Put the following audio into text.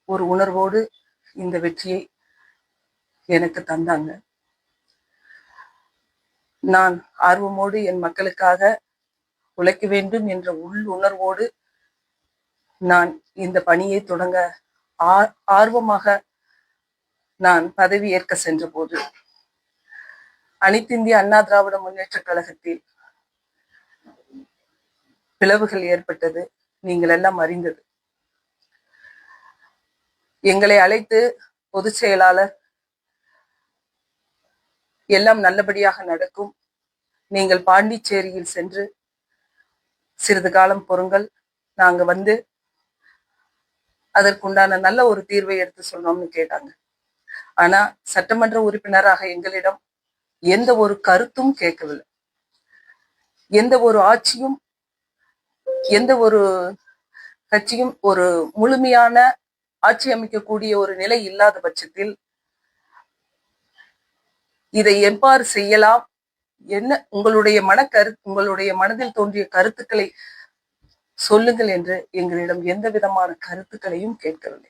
ஒரு உணர்வோடு இந்த வெற்றியை எனக்கு தந்தாங்க. நான் ஆர்வமோடு என் மக்களுக்காக உழைக்க வேண்டும் என்ற உணர்வோடு நான் இந்த பணியை தொடங்க ஆர்வமாக நான் பதவி ஏற்க சென்ற போது அனைத்திந்திய அண்ணா திராவிட முன்னேற்ற கழகத்தில் பிளவுகள் ஏற்பட்டது. நீங்கள் எல்லாம் அறிந்தது. எங்களை அழைத்து பொதுச் செயலாளர் எல்லாம் நல்லபடியாக நடக்கும், நீங்கள் பாண்டிச்சேரியில் சென்று சிறிது காலம் பொறுங்கள், நாங்க வந்து அதற்குண்டான நல்ல ஒரு தீர்வை எடுத்து சொன்னோம்னு கேட்டாங்க. ஆனா சட்டமன்ற உறுப்பினராக எங்களிடம் எந்த ஒரு கருத்தும் கேட்கவில்லை. எந்த ஒரு ஆட்சியும் எந்த ஒரு கட்சியும் ஒரு முழுமையான ஆட்சி அமைக்கக்கூடிய ஒரு நிலை இல்லாத பட்சத்தில் இதை எவ்வாறு செய்யலாம், என்ன உங்களுடைய மனதில் தோன்றிய கருத்துக்களை சொல்லுங்கள் என்று எங்களிடம் எந்த விதமான கருத்துக்களையும் கேட்கவில்லை.